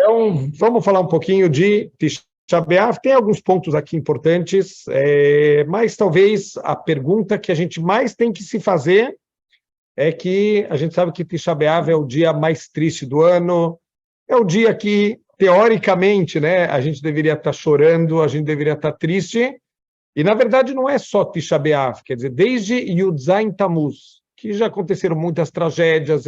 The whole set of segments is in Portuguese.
Então, vamos falar um pouquinho de Tisha B'Av. Tem alguns pontos aqui importantes, mas talvez a pergunta que a gente mais tem que se fazer é que a gente sabe que Tisha B'Av é o dia mais triste do ano, é o dia que, teoricamente, né, a gente deveria estar chorando, a gente deveria estar triste, e na verdade não é só Tisha B'Av, quer dizer, desde Yud Zayin Tammuz, que já aconteceram muitas tragédias,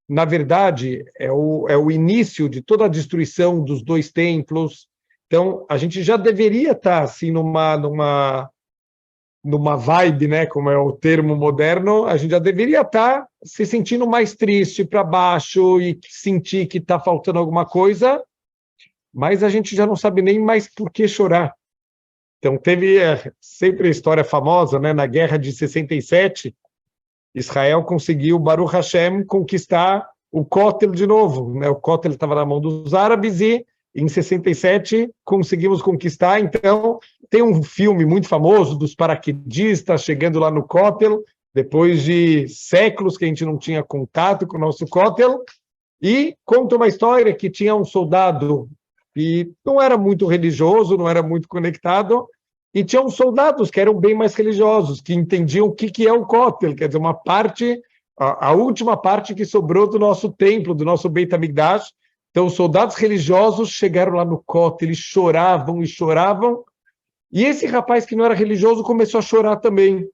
na verdade, é o início de toda a destruição dos dois templos. Então, a gente já deveria estar assim numa vibe, né, como é o termo moderno, a gente já deveria estar se sentindo mais triste, para baixo, e sentir que está faltando alguma coisa, mas a gente já não sabe nem mais por que chorar. Então, teve sempre a história famosa, né, na Guerra de 67, Israel conseguiu, Baruch Hashem, conquistar o Kotel de novo, né? O Kotel estava na mão dos árabes e, em 67, conseguimos conquistar. Então, tem um filme muito famoso dos paraquedistas chegando lá no Kotel, depois de séculos que a gente não tinha contato com o nosso Kotel, e conta uma história que tinha um soldado que não era muito religioso, não era muito conectado, e tinham soldados que eram bem mais religiosos, que entendiam o que é o Kotel, quer dizer, uma parte, a última parte que sobrou do nosso templo, do nosso Beit HaMikdash. Então, os soldados religiosos chegaram lá no Kotel, eles choravam e choravam, e esse rapaz que não era religioso começou a chorar também.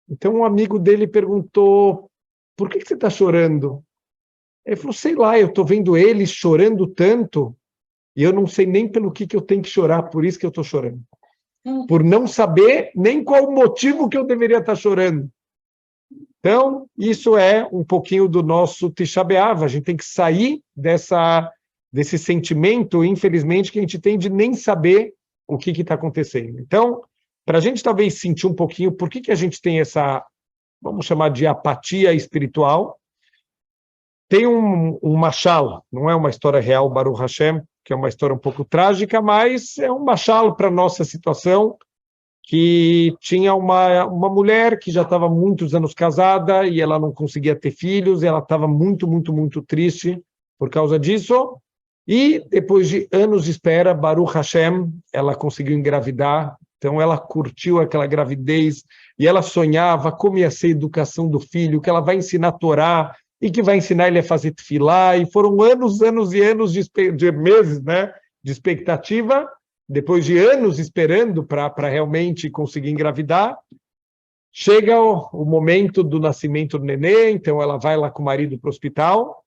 Então, um amigo dele perguntou, por que você está chorando? Ele falou, sei lá, eu estou vendo eles chorando tanto, e eu não sei nem pelo que eu tenho que chorar, por isso que eu estou chorando. Por não saber nem qual o motivo que eu deveria estar chorando. Então, isso é um pouquinho do nosso Tisha B'Av. A gente tem que sair desse sentimento, infelizmente, que a gente tem de nem saber o que está acontecendo. Então, para a gente talvez sentir um pouquinho por que a gente tem essa, vamos chamar de apatia espiritual, tem um mashal, não é uma história real, Baruch Hashem, que é uma história um pouco trágica, mas é um mashal para a nossa situação, que tinha uma mulher que já estava muitos anos casada e ela não conseguia ter filhos, e ela estava muito, muito, muito triste por causa disso, e depois de anos de espera, Baruch Hashem, ela conseguiu engravidar, então ela curtiu aquela gravidez, e ela sonhava como ia ser a educação do filho, que ela vai ensinar a Torá, e que vai ensinar ele a fazer tefilá, e foram anos, anos e anos de meses, né, de expectativa, depois de anos esperando para realmente conseguir engravidar, chega o momento do nascimento do nenê, então ela vai lá com o marido para o hospital,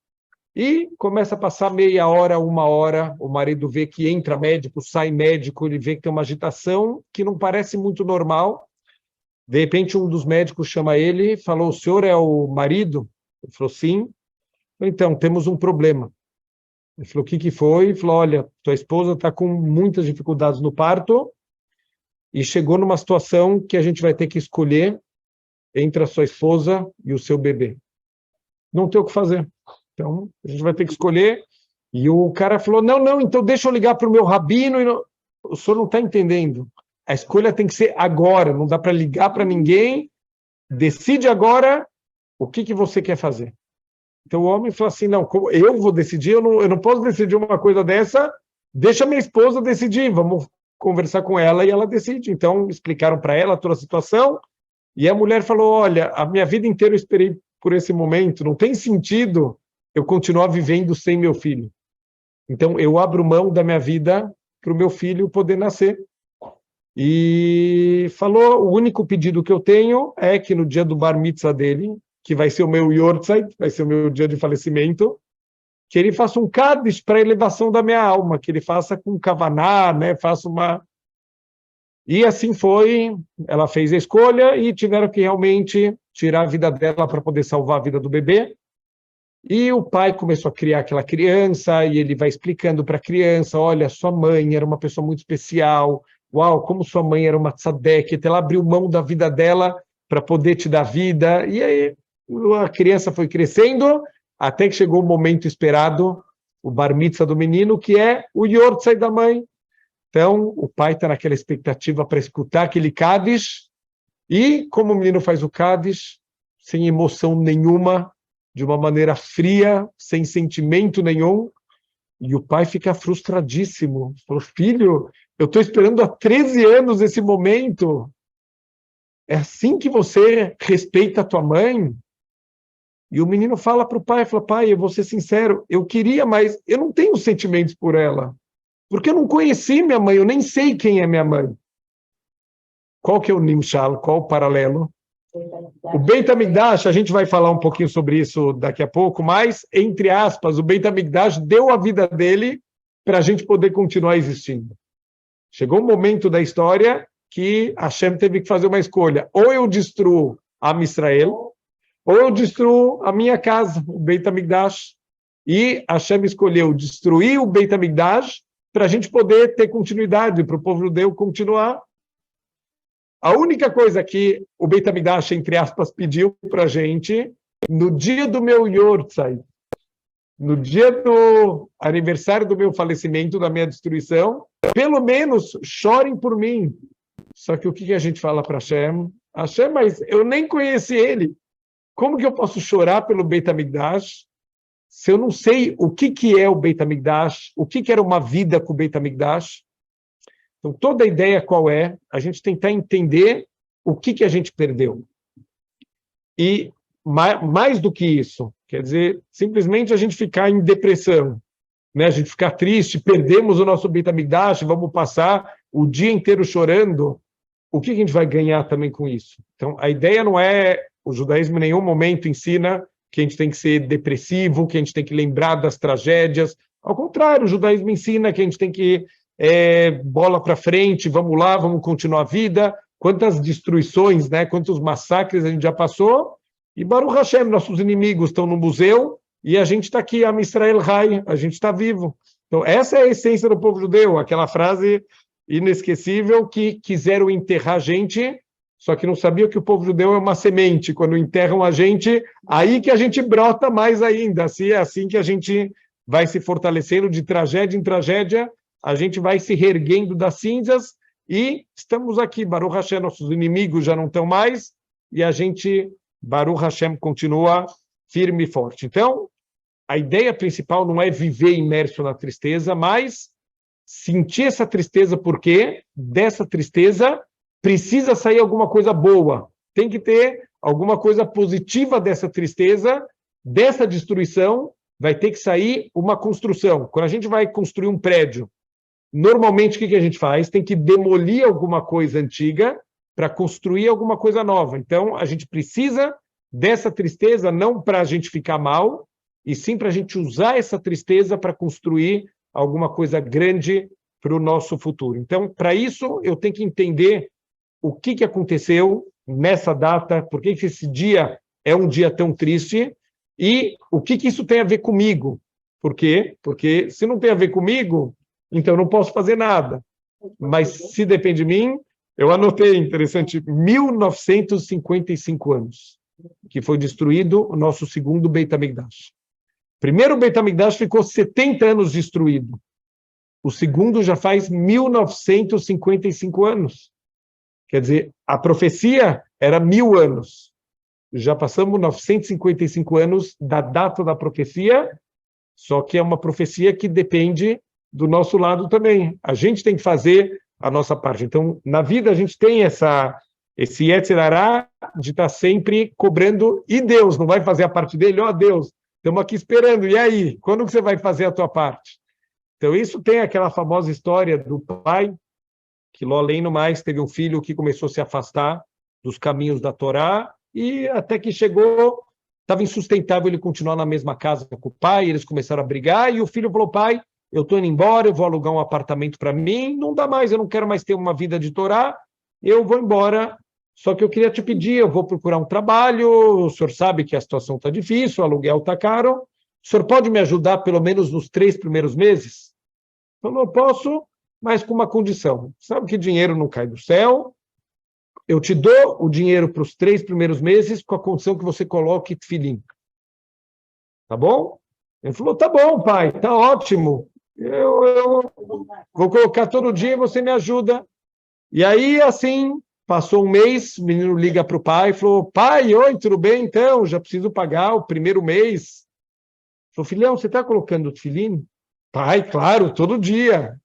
e começa a passar meia hora, uma hora, o marido vê que entra médico, sai médico, ele vê que tem uma agitação que não parece muito normal, de repente um dos médicos chama ele e falou, o senhor é o marido? Ele falou, sim. Então, temos um problema. Ele falou, o que foi? Ele falou, olha, tua esposa está com muitas dificuldades no parto e chegou numa situação que a gente vai ter que escolher entre a sua esposa e o seu bebê. Não tem o que fazer. Então, a gente vai ter que escolher. E o cara falou, não, então deixa eu ligar para o meu rabino. O senhor não está entendendo. A escolha tem que ser agora, não dá para ligar para ninguém. Decide agora o que você quer fazer. Então o homem falou assim, não, como eu vou decidir, eu não posso decidir uma coisa dessa, deixa minha esposa decidir, vamos conversar com ela e ela decide. Então explicaram para ela toda a situação, e a mulher falou, olha, a minha vida inteira eu esperei por esse momento, não tem sentido eu continuar vivendo sem meu filho. Então eu abro mão da minha vida para o meu filho poder nascer. E falou, o único pedido que eu tenho é que no dia do bar mitzvah dele, que vai ser o meu yortzeit, vai ser o meu dia de falecimento, que ele faça um kaddish para a elevação da minha alma, que ele faça com kavaná, né, faça uma... E assim foi, ela fez a escolha e tiveram que realmente tirar a vida dela para poder salvar a vida do bebê. E o pai começou a criar aquela criança, e ele vai explicando para a criança, olha, sua mãe era uma pessoa muito especial, uau, como sua mãe era uma tzadek, ela abriu mão da vida dela para poder te dar vida, e aí a criança foi crescendo, até que chegou o momento esperado, o bar mitzvah do menino, que é o yortzeit da mãe. Então, o pai está naquela expectativa para escutar aquele Kaddish, e como o menino faz o Kaddish, sem emoção nenhuma, de uma maneira fria, sem sentimento nenhum, E o pai fica frustradíssimo. Falou, filho, eu estou esperando há 13 anos esse momento. É assim que você respeita a tua mãe? E o menino fala para o pai, fala, pai, eu vou ser sincero, eu queria, mas eu não tenho sentimentos por ela. Porque eu não conheci minha mãe, eu nem sei quem é minha mãe. Qual que é o Nimshal? Qual o paralelo? O Beit HaMikdash, a gente vai falar um pouquinho sobre isso daqui a pouco, mas, entre aspas, o Beit HaMikdash deu a vida dele para a gente poder continuar existindo. Chegou um momento da história que Hashem teve que fazer uma escolha. Ou eu destruo a Israel, ou eu destruo a minha casa, o Beit HaMikdash. E Hashem escolheu destruir o Beit HaMikdash para a gente poder ter continuidade, para o povo judeu continuar. A única coisa que o Beit HaMikdash, entre aspas, pediu para a gente, no dia do meu Yortzeit, no dia do aniversário do meu falecimento, da minha destruição, pelo menos chorem por mim. Só que o que a gente fala para Hashem? Hashem, mas eu nem conheci ele. Como que eu posso chorar pelo Beit HaMikdash se eu não sei o que é o Beit HaMikdash, o que era uma vida com o Beit HaMikdash? Então, toda a ideia qual é? A gente tentar entender o que a gente perdeu. E, mais do que isso, quer dizer, simplesmente a gente ficar em depressão, né? A gente ficar triste, perdemos o nosso Beit HaMikdash, vamos passar o dia inteiro chorando. O que a gente vai ganhar também com isso? Então, a ideia não é, o judaísmo em nenhum momento ensina que a gente tem que ser depressivo, que a gente tem que lembrar das tragédias. Ao contrário, o judaísmo ensina que a gente tem que bola para frente, vamos lá, vamos continuar a vida. Quantas destruições, né? Quantos massacres a gente já passou. E Baruch Hashem, nossos inimigos estão no museu e a gente está aqui, Am Israel Hai, a gente está vivo. Então, essa é a essência do povo judeu, aquela frase inesquecível que quiseram enterrar a gente, só que não sabiam que o povo judeu é uma semente. Quando enterram a gente, aí que a gente brota mais ainda. Assim, é assim que a gente vai se fortalecendo de tragédia em tragédia, a gente vai se reerguendo das cinzas e estamos aqui. Baruch Hashem, nossos inimigos já não estão mais e a gente, Baruch Hashem, continua firme e forte. Então, a ideia principal não é viver imerso na tristeza, mas sentir essa tristeza, porque dessa tristeza precisa sair alguma coisa boa. Tem que ter alguma coisa positiva dessa tristeza, dessa destruição, vai ter que sair uma construção. Quando a gente vai construir um prédio, normalmente, o que a gente faz? Tem que demolir alguma coisa antiga para construir alguma coisa nova. Então, a gente precisa dessa tristeza não para a gente ficar mal, e sim para a gente usar essa tristeza para construir alguma coisa grande para o nosso futuro. Então, para isso, eu tenho que entender o que aconteceu nessa data, por que esse dia é um dia tão triste, e o que isso tem a ver comigo. Por quê? Porque se não tem a ver comigo, então, não posso fazer nada. Mas, se depende de mim, eu anotei, interessante, 1955 anos, que foi destruído o nosso segundo Beit HaMikdash. Primeiro Beit HaMikdash ficou 70 anos destruído. O segundo já faz 1955 anos. Quer dizer, a profecia era 1000 anos. Já passamos 955 anos da data da profecia, só que é uma profecia que depende do nosso lado também. A gente tem que fazer a nossa parte. Então, na vida, a gente tem esse Yetzer Hará de estar sempre cobrando, e Deus não vai fazer a parte dele? Ó, Deus, estamos aqui esperando, e aí? Quando que você vai fazer a tua parte? Então, isso tem aquela famosa história do pai, que, além do mais, teve um filho que começou a se afastar dos caminhos da Torá, e até que chegou, estava insustentável ele continuar na mesma casa com o pai, eles começaram a brigar, e o filho falou, pai, eu estou indo embora, eu vou alugar um apartamento para mim, não dá mais, eu não quero mais ter uma vida de Torá, eu vou embora, só que eu queria te pedir, eu vou procurar um trabalho, o senhor sabe que a situação está difícil, o aluguel está caro, o senhor pode me ajudar pelo menos nos 3 primeiros meses? Eu não posso, mas com uma condição, sabe que dinheiro não cai do céu, eu te dou o dinheiro para os 3 primeiros meses com a condição que você coloque tefilim. Tá bom? Ele falou, tá bom, pai, tá ótimo. Eu vou colocar todo dia e você me ajuda. E aí, assim, passou um mês, o menino liga para o pai e falou, pai, oi, tudo bem? Então, já preciso pagar o primeiro mês. Falou, filhão, você está colocando o tefilim? Pai, claro, todo dia.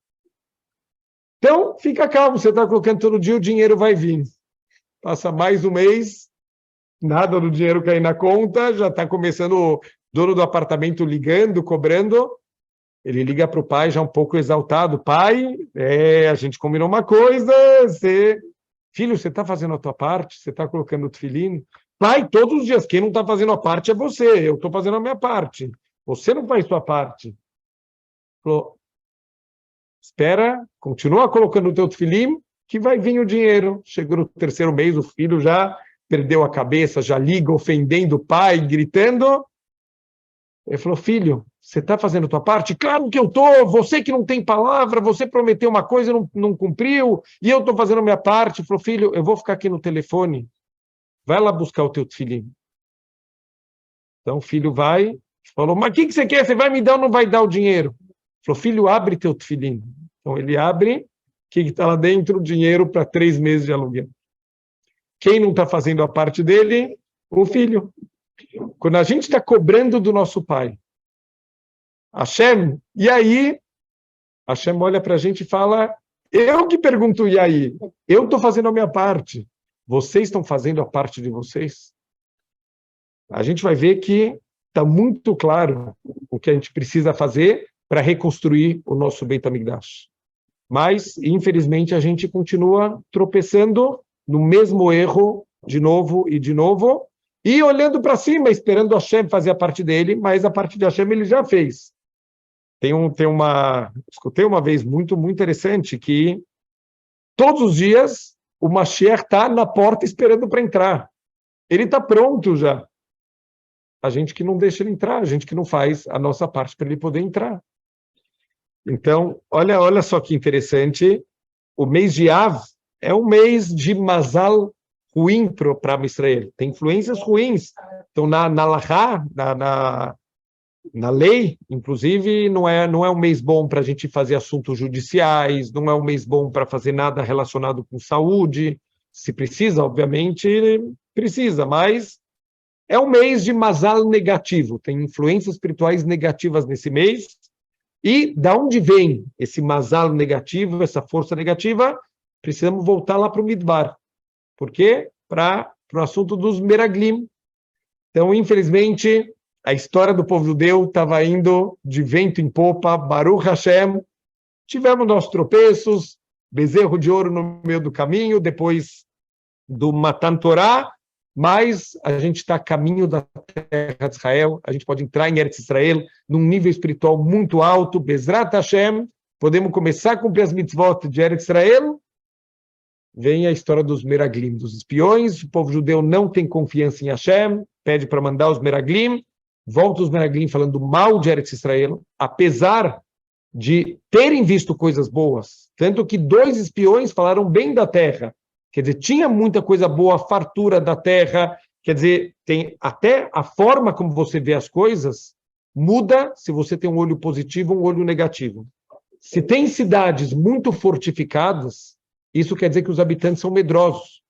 Então, fica calmo, você está colocando todo dia, o dinheiro vai vir. Passa mais um mês, nada do dinheiro cair na conta, já está começando o dono do apartamento ligando, cobrando. Ele liga para o pai já um pouco exaltado. Pai, a gente combinou uma coisa, filho, você está fazendo a tua parte? Você está colocando o tefilim? Pai, todos os dias, quem não está fazendo a parte é você, eu estou fazendo a minha parte. Você não faz sua parte. Falou, espera, continua colocando o teu tefilim, que vai vir o dinheiro. Chegou no terceiro mês, o filho já perdeu a cabeça, já liga ofendendo o pai, gritando. Ele falou, filho, você está fazendo a tua parte? Claro que eu estou, você que não tem palavra, você prometeu uma coisa e não cumpriu, e eu estou fazendo a minha parte. Ele falou, filho, eu vou ficar aqui no telefone, vai lá buscar o teu tefilim. Então o filho vai, falou, mas o que você quer? Você vai me dar ou não vai dar o dinheiro? Ele falou, filho, abre teu tefilim. Então ele abre, o que está lá dentro? Dinheiro para 3 meses de aluguel. Quem não está fazendo a parte dele? O filho. Quando a gente está cobrando do nosso pai, Hashem, e aí? Hashem olha para a gente e fala, eu que pergunto, e aí? Eu estou fazendo a minha parte. Vocês estão fazendo a parte de vocês? A gente vai ver que está muito claro o que a gente precisa fazer para reconstruir o nosso Beit HaMikdash. Mas, infelizmente, a gente continua tropeçando no mesmo erro, de novo e de novo, e olhando para cima, esperando Hashem fazer a parte dele, mas a parte de Hashem ele já fez. Escutei uma vez muito interessante que todos os dias o Mashiach está na porta esperando para entrar. Ele está pronto já. A gente que não deixa ele entrar, a gente que não faz a nossa parte para ele poder entrar. Então, olha só que interessante, o mês de Av é um mês de Mazal ruim para Israel. Tem influências ruins. Então, na Lahá, na lei, inclusive, não é um mês bom para a gente fazer assuntos judiciais, não é um mês bom para fazer nada relacionado com saúde. Se precisa, obviamente, precisa, mas é um mês de Mazal negativo. Tem influências espirituais negativas nesse mês. E da onde vem esse Mazal negativo, essa força negativa? Precisamos voltar lá para o Midbar. Por quê? Para o assunto dos Meraglim. Então, infelizmente, a história do povo judeu estava indo de vento em popa, Baruch Hashem. Tivemos nossos tropeços, bezerro de ouro no meio do caminho, depois do Matan Torá, mas a gente está a caminho da terra de Israel, a gente pode entrar em Eretz Israel num nível espiritual muito alto, Bezrat Hashem, podemos começar a cumprir as mitzvot de Eretz Israel. Vem a história dos Meraglim, dos espiões, o povo judeu não tem confiança em Hashem, pede para mandar os Meraglim, volta os Meraglim falando mal de Eretz Israel, apesar de terem visto coisas boas, tanto que 2 espiões falaram bem da terra. Quer dizer, tinha muita coisa boa, fartura da terra. Quer dizer, tem até a forma como você vê as coisas muda se você tem um olho positivo ou um olho negativo. Se tem cidades muito fortificadas, isso quer dizer que os habitantes são medrosos.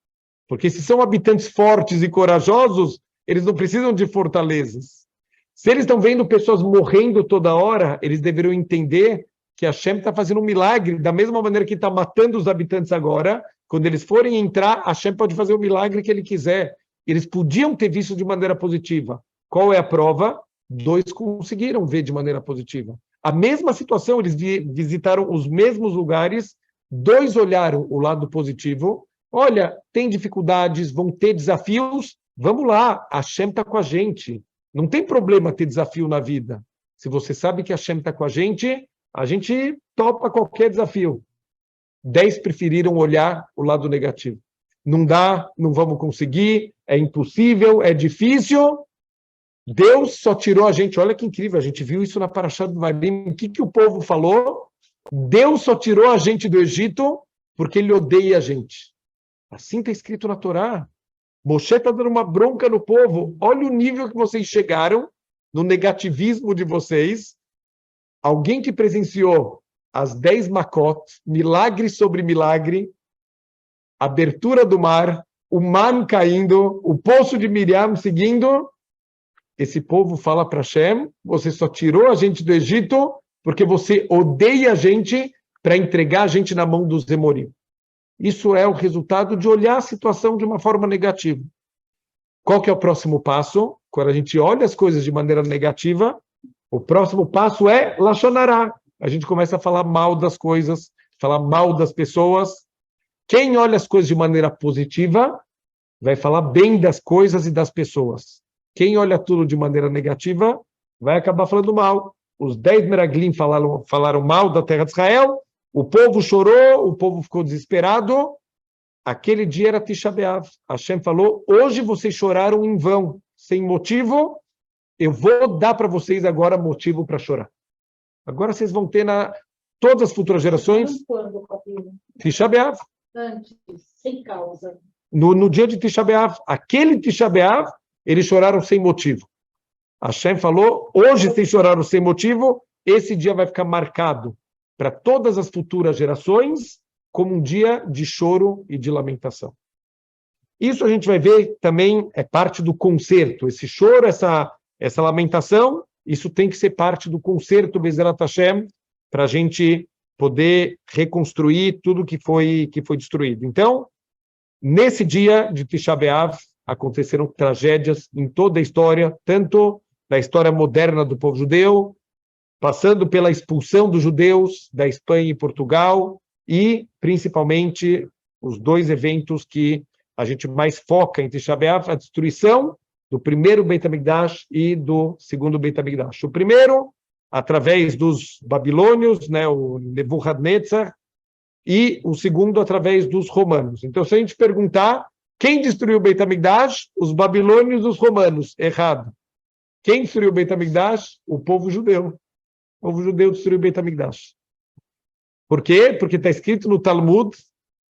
Porque se são habitantes fortes e corajosos, eles não precisam de fortalezas. Se eles estão vendo pessoas morrendo toda hora, eles deveriam entender que Hashem está fazendo um milagre, da mesma maneira que está matando os habitantes agora. Quando eles forem entrar, Hashem pode fazer o milagre que ele quiser. Eles podiam ter visto de maneira positiva. Qual é a prova? 2 conseguiram ver de maneira positiva. A mesma situação, eles visitaram os mesmos lugares, 2 olharam o lado positivo. Olha, tem dificuldades, vão ter desafios, vamos lá, Hashem está com a gente. Não tem problema ter desafio na vida. Se você sabe que Hashem está com a gente topa qualquer desafio. 10 preferiram olhar o lado negativo. Não dá, não vamos conseguir, é impossível, é difícil. Deus só tirou a gente. Olha que incrível, a gente viu isso na Parashá do Varim. O que o povo falou? Deus só tirou a gente do Egito porque ele odeia a gente. Assim está escrito na Torá. Moshe está dando uma bronca no povo. Olha o nível que vocês chegaram no negativismo de vocês. Alguém que presenciou as 10 Makot, milagre sobre milagre, abertura do mar, o man caindo, o poço de Miriam seguindo, esse povo fala para Hashem, você só tirou a gente do Egito porque você odeia a gente para entregar a gente na mão dos Emorim. Isso é o resultado de olhar a situação de uma forma negativa. Qual que é o próximo passo? Quando a gente olha as coisas de maneira negativa, o próximo passo é Lashon Hará. A gente começa a falar mal das coisas, falar mal das pessoas. Quem olha as coisas de maneira positiva, vai falar bem das coisas e das pessoas. Quem olha tudo de maneira negativa, vai acabar falando mal. Os 10 Meraglim falaram mal da terra de Israel, o povo chorou, o povo ficou desesperado. Aquele dia era Tisha B'Av. Hashem falou, hoje vocês choraram em vão, sem motivo, eu vou dar para vocês agora motivo para chorar. Agora vocês vão ter todas as futuras gerações, Tisha B'Av. Antes, sem causa. No dia de Tisha B'Av, aquele Tisha B'Av, eles choraram sem motivo. Hashem falou, hoje vocês choraram sem motivo, esse dia vai ficar marcado para todas as futuras gerações como um dia de choro e de lamentação. Isso a gente vai ver também, é parte do conserto. Esse choro, essa lamentação, isso tem que ser parte do conserto Be'ezerat Hashem, para a gente poder reconstruir tudo que foi destruído. Então, nesse dia de Tisha B'Av, aconteceram tragédias em toda a história, tanto da história moderna do povo judeu, passando pela expulsão dos judeus da Espanha e Portugal, e, principalmente, os dois eventos que a gente mais foca em Tisha B'Av, a destruição do primeiro Beit HaMikdash e do segundo Beit HaMikdash. O primeiro, através dos babilônios, né, o Nebuchadnezzar, e o segundo, através dos romanos. Então, se a gente perguntar, quem destruiu o Beit HaMikdash? Os babilônios e os romanos. Errado. Quem destruiu o Beit HaMikdash? O povo judeu. O povo judeu destruiu o Beit HaMikdash. Por quê? Porque está escrito no Talmud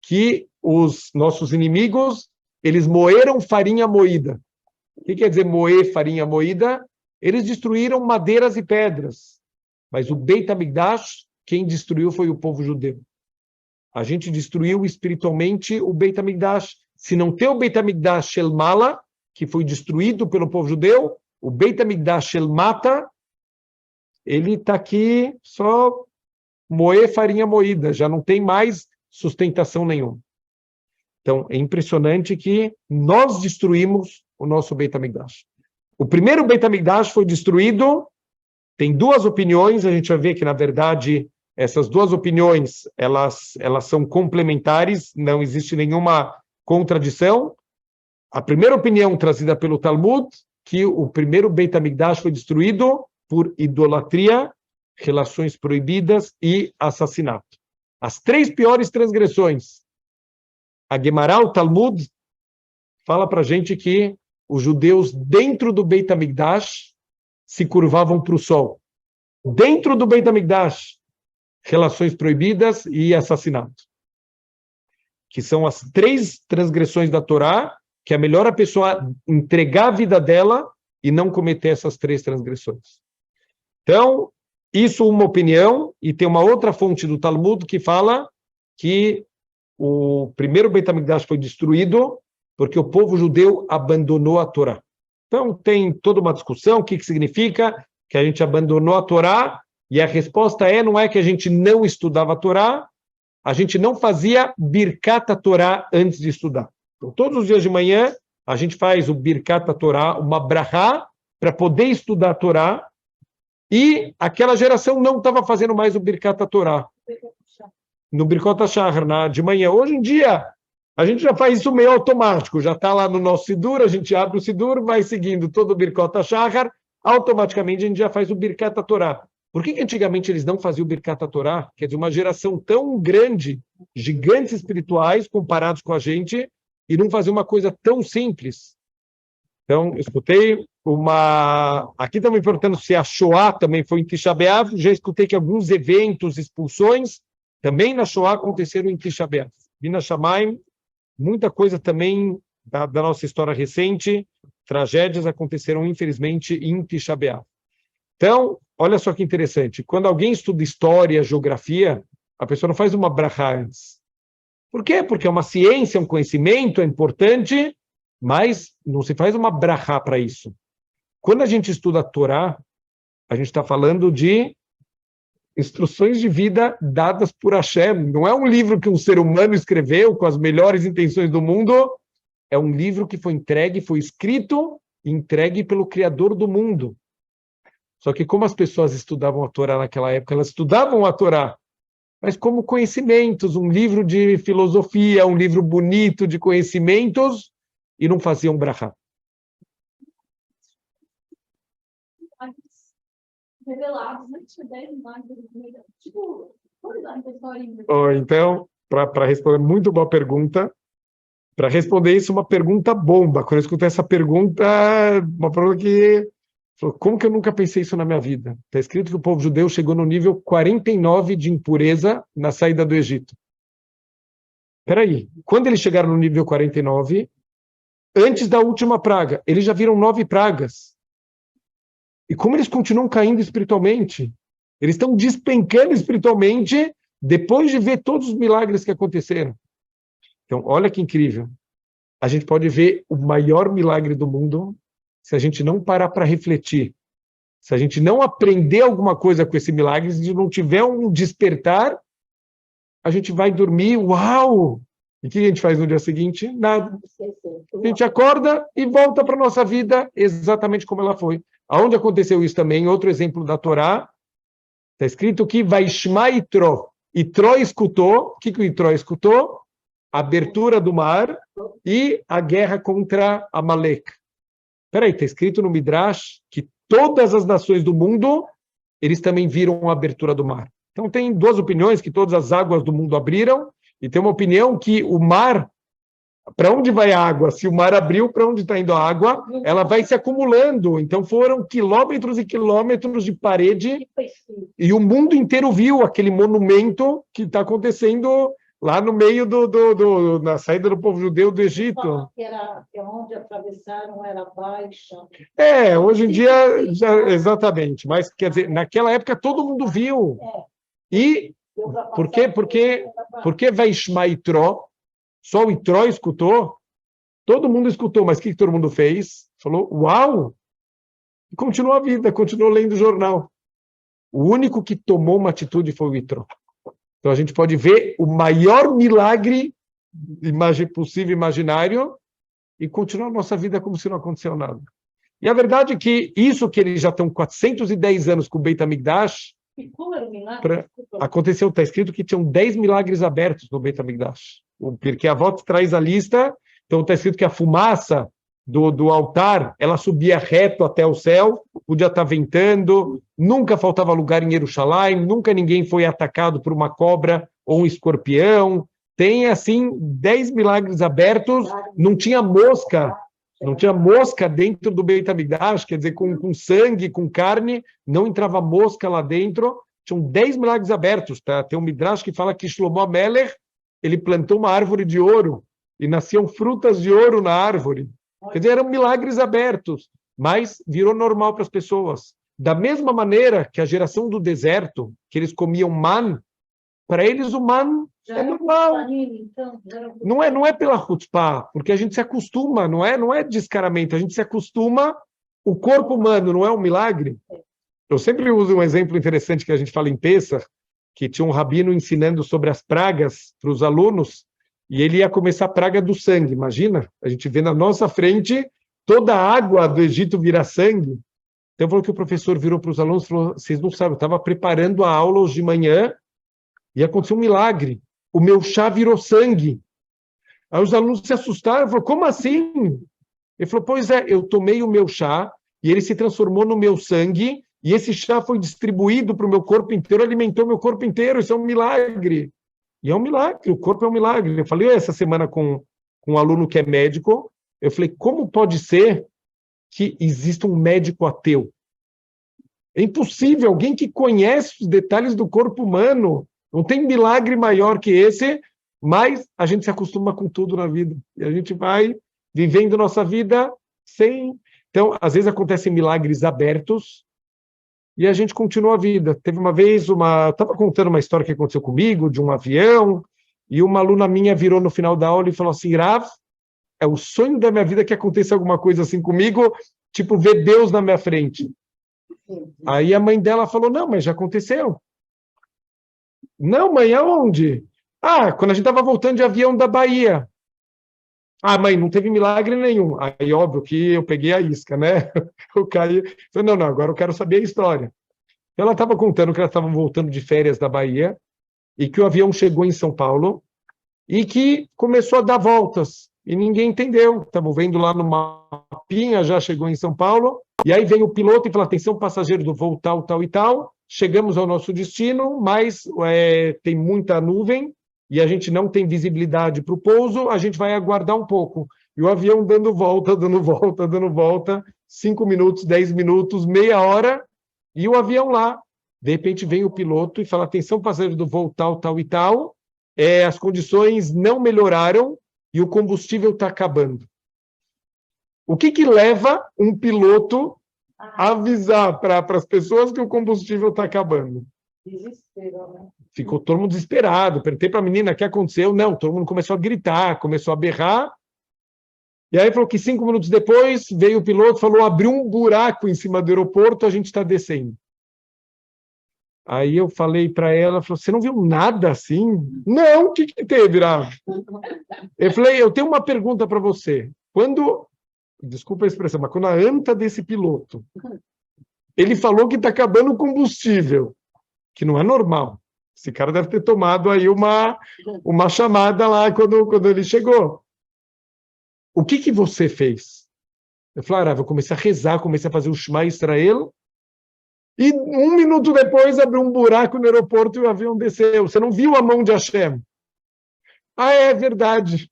que os nossos inimigos, eles moeram farinha moída. O que quer dizer moer farinha moída? Eles destruíram madeiras e pedras. Mas o Beit HaMikdash, quem destruiu foi o povo judeu. A gente destruiu espiritualmente o Beit HaMikdash. Se não tem o Beit HaMikdash Shel Mala, que foi destruído pelo povo judeu, o Beit HaMikdash Shel Mata, ele está aqui só moer farinha moída, já não tem mais sustentação nenhuma. Então, é impressionante que nós destruímos o nosso Beit HaMikdash. O primeiro Beit HaMikdash foi destruído, tem duas opiniões, a gente vai ver que, na verdade, essas duas opiniões, elas são complementares, não existe nenhuma contradição. A primeira opinião trazida pelo Talmud, que o primeiro Beit HaMikdash foi destruído por idolatria, relações proibidas e assassinato. As três piores transgressões. A Gemara, o Talmud, fala para a gente que os judeus dentro do Beit HaMikdash se curvavam para o sol. Dentro do Beit HaMikdash, relações proibidas e assassinato. Que são as três transgressões da Torá, que é melhor a pessoa entregar a vida dela e não cometer essas três transgressões. Então, isso é uma opinião, e tem uma outra fonte do Talmud que fala que o primeiro Beit HaMikdash foi destruído porque o povo judeu abandonou a Torá. Então, tem toda uma discussão, o que significa que a gente abandonou a Torá, e a resposta não é que a gente não estudava a Torá, a gente não fazia Birkat Torá antes de estudar. Então, todos os dias de manhã, a gente faz o Birkat Torá, uma brachá, para poder estudar a Torá, e aquela geração não estava fazendo mais o Birkat Torá. No Birkot HaShahar, de manhã. Hoje em dia, a gente já faz isso meio automático. Já está lá no nosso Sidur, a gente abre o Sidur, vai seguindo todo o Birkot HaShahar, automaticamente a gente já faz o Birkat Torá. Por que antigamente eles não faziam o Birkat Torá? Quer dizer, uma geração tão grande, gigantes espirituais comparados com a gente, e não fazer uma coisa tão simples. Então, eu escutei aqui também perguntando se a Shoah também foi em Tisha B'Av. Já escutei que alguns eventos, expulsões, também na Shoah aconteceram em Tisha B'Av. Bina Shamayim, muita coisa também da nossa história recente, tragédias aconteceram, infelizmente, em Tisha B'Av. Então, olha só que interessante. Quando alguém estuda história, geografia, a pessoa não faz uma brachá antes. Por quê? Porque é uma ciência, um conhecimento, é importante, mas não se faz uma brachá para isso. Quando a gente estuda a Torá, a gente está falando de instruções de vida dadas por Hashem. Não é um livro que um ser humano escreveu com as melhores intenções do mundo. É um livro que foi entregue, foi escrito e entregue pelo Criador do mundo. Só que como as pessoas estudavam a Torá naquela época, elas estudavam a Torá, mas como conhecimentos, um livro de filosofia, um livro bonito de conhecimentos, e não faziam brachá. Revelados, né? Tipo, Então, para responder, muito boa pergunta. Para responder isso, uma pergunta bomba. Quando eu escutei essa pergunta, uma pergunta que... Como que eu nunca pensei isso na minha vida? Está escrito que o povo judeu chegou no nível 49 de impureza na saída do Egito. Espera aí. Quando eles chegaram no nível 49, antes da última praga, eles já viram 9 pragas. E como eles continuam caindo espiritualmente? Eles estão despencando espiritualmente depois de ver todos os milagres que aconteceram. Então, olha que incrível. A gente pode ver o maior milagre do mundo se a gente não parar para refletir. Se a gente não aprender alguma coisa com esse milagre, se não tiver um despertar, a gente vai dormir, uau! E o que a gente faz no dia seguinte? Nada. A gente acorda e volta para a nossa vida exatamente como ela foi. Aonde aconteceu isso também? Outro exemplo da Torá, está escrito que Vaishma Itró. Itró escutou. O que o Itró escutou? A abertura do mar e a guerra contra Amalek. Espera aí, está escrito no Midrash que todas as nações do mundo, eles também viram a abertura do mar. Então tem duas opiniões, que todas as águas do mundo abriram, e tem uma opinião que o mar, para onde vai a água? Se o mar abriu, para onde está indo a água? Ela vai se acumulando. Então foram quilômetros e quilômetros de parede, e o mundo inteiro viu aquele monumento que está acontecendo lá no meio na saída do povo judeu do Egito. Que onde atravessaram era baixa. Hoje em dia, exatamente. Mas, quer dizer, naquela época todo mundo viu. E por quê? Porque Vaishma Itró, só o Itró escutou? Todo mundo escutou, mas o que todo mundo fez? Falou, uau! E continuou a vida, continuou lendo o jornal. O único que tomou uma atitude foi o Itró. Então, a gente pode ver o maior milagre possível, imaginário, e continuar a nossa vida como se não aconteceu nada. E a verdade é que isso que eles já estão 410 anos com o Beit HaMikdash, aconteceu, está escrito que tinham 10 milagres abertos no Beit HaMikdash. Porque a volta traz a lista, então está escrito que a fumaça do altar, ela subia reto até o céu, podia estar ventando, nunca faltava lugar em Jerusalém, nunca ninguém foi atacado por uma cobra ou um escorpião. Tem, assim, 10 milagres abertos, não tinha mosca dentro do Beit HaMikdash, quer dizer, com sangue, com carne, não entrava mosca lá dentro. Tinham 10 milagres abertos, tá? Tem um Midrash que fala que Shlomo Amelech, ele plantou uma árvore de ouro, e nasciam frutas de ouro na árvore. Quer dizer, eram milagres abertos, mas virou normal para as pessoas. Da mesma maneira que a geração do deserto, que eles comiam man, para eles o man é normal. Não é pela chutzpah, porque a gente se acostuma, não é descaramento, a gente se acostuma. O corpo humano não é um milagre? Eu sempre uso um exemplo interessante que a gente fala em Pessah, que tinha um rabino ensinando sobre as pragas para os alunos, e ele ia começar a praga do sangue. Imagina, a gente vê na nossa frente toda a água do Egito virar sangue. Então, falou que o professor virou para os alunos e falou, vocês não sabem, eu estava preparando a aula hoje de manhã e aconteceu um milagre. O meu chá virou sangue. Aí os alunos se assustaram, falaram, como assim? Ele falou, pois é, eu tomei o meu chá e ele se transformou no meu sangue e esse chá foi distribuído para o meu corpo inteiro, alimentou meu corpo inteiro, isso é um milagre. E é um milagre, o corpo é um milagre. Eu falei essa semana com um aluno que é médico, eu falei, como pode ser que exista um médico ateu? É impossível, alguém que conhece os detalhes do corpo humano, não tem milagre maior que esse, mas a gente se acostuma com tudo na vida. E a gente vai vivendo nossa vida sem... Então, às vezes acontecem milagres abertos, e a gente continua a vida. Teve uma vez, estava contando uma história que aconteceu comigo, de um avião, e uma aluna minha virou no final da aula e falou assim, Rav, é o sonho da minha vida que aconteça alguma coisa assim comigo, tipo, ver Deus na minha frente. Aí a mãe dela falou, não, mas já aconteceu. Não, mãe, aonde? Ah, quando a gente estava voltando de avião da Bahia. Ah, mãe, não teve milagre nenhum. Aí, óbvio que eu peguei a isca, né? Eu caí. Falei, não, agora eu quero saber a história. Ela estava contando que elas estavam voltando de férias da Bahia e que o avião chegou em São Paulo e que começou a dar voltas e ninguém entendeu. Estamos vendo lá no mapinha, já chegou em São Paulo, e aí vem o piloto e fala, atenção, passageiro do voo tal, tal e tal, chegamos ao nosso destino, mas tem muita nuvem e a gente não tem visibilidade para o pouso, a gente vai aguardar um pouco. E o avião dando volta, dando volta, dando volta, 5 minutos, 10 minutos, meia hora, e o avião lá. De repente vem o piloto e fala, atenção, passageiro do voo tal, tal e tal, as condições não melhoraram e o combustível está acabando. O que leva um piloto a avisar para as pessoas que o combustível está acabando? Desespero, né? Ficou todo mundo desesperado. Perguntei para a menina o que aconteceu. Não, todo mundo começou a gritar, começou a berrar. E aí falou que 5 minutos depois veio o piloto e falou, abriu um buraco em cima do aeroporto, a gente está descendo. Aí eu falei para ela, falou, você não viu nada assim? Não, o que teve, Rav? Eu falei, eu tenho uma pergunta para você. Desculpa a expressão, mas quando a anta desse piloto, ele falou que está acabando o combustível, que não é normal. Esse cara deve ter tomado aí uma chamada lá quando ele chegou. O que você fez? Eu falei, Rav, eu comecei a rezar, comecei a fazer o Shema Israel, e 1 minuto depois abriu um buraco no aeroporto e o avião desceu. Você não viu a mão de Hashem? Ah, é verdade.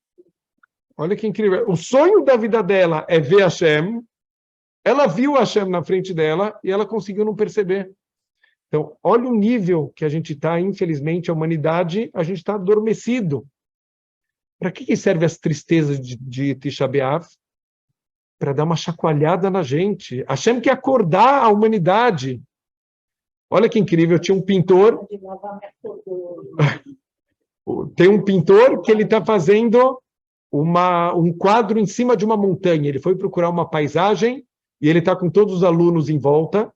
Olha que incrível. O sonho da vida dela é ver Hashem. Ela viu Hashem na frente dela e ela conseguiu não perceber. Então, olha o nível que a gente está, infelizmente, a humanidade, a gente está adormecido. Para que serve as tristezas de Tisha B'Av? Para dar uma chacoalhada na gente. Hashem quer acordar a humanidade. Olha que incrível, tinha um pintor. Tem um pintor que ele está fazendo um quadro em cima de uma montanha. Ele foi procurar uma paisagem e ele está com todos os alunos em volta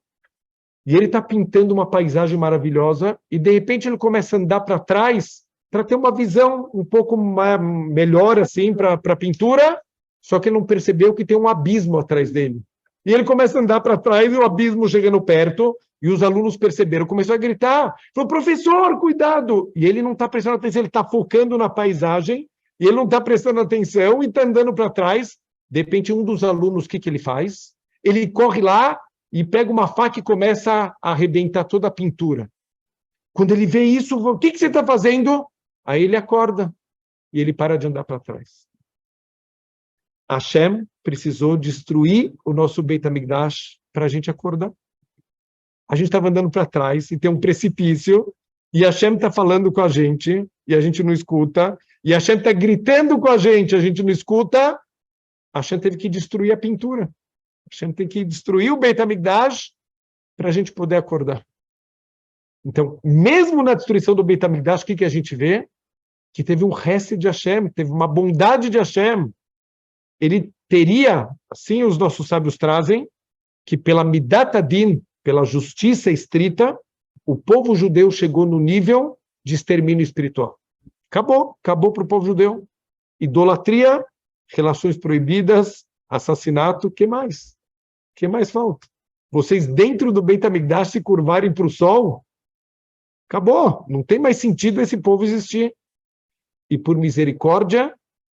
e ele está pintando uma paisagem maravilhosa e de repente ele começa a andar para trás para ter uma visão um pouco melhor assim para a pintura, só que ele não percebeu que tem um abismo atrás dele. E ele começa a andar para trás e o abismo chegando perto e os alunos perceberam, começou a gritar, falou, professor, cuidado! E ele não está prestando atenção, ele está focando na paisagem e ele não está prestando atenção e está andando para trás. De repente, um dos alunos, o que ele faz? Ele corre lá e pega uma faca e começa a arrebentar toda a pintura. Quando ele vê isso, o que você está fazendo? Aí ele acorda e ele para de andar para trás. Hashem precisou destruir o nosso Beit HaMikdash para a gente acordar. A gente estava andando para trás e tem um precipício e Hashem está falando com a gente e a gente não escuta. E Hashem está gritando com a gente não escuta. Hashem teve que destruir a pintura. Hashem tem que destruir o Beit HaMikdash para a gente poder acordar. Então, mesmo na destruição do Beit HaMikdash, o que a gente vê? Que teve um hesed de Hashem, teve uma bondade de Hashem. Ele teria, assim os nossos sábios trazem, que pela Midat Adin, pela justiça estrita, o povo judeu chegou no nível de extermínio espiritual. Acabou para o povo judeu. Idolatria, relações proibidas, assassinato, o que mais? O que mais falta? Vocês dentro do Beit HaMikdash se curvarem para o sol? Acabou, não tem mais sentido esse povo existir. E por misericórdia,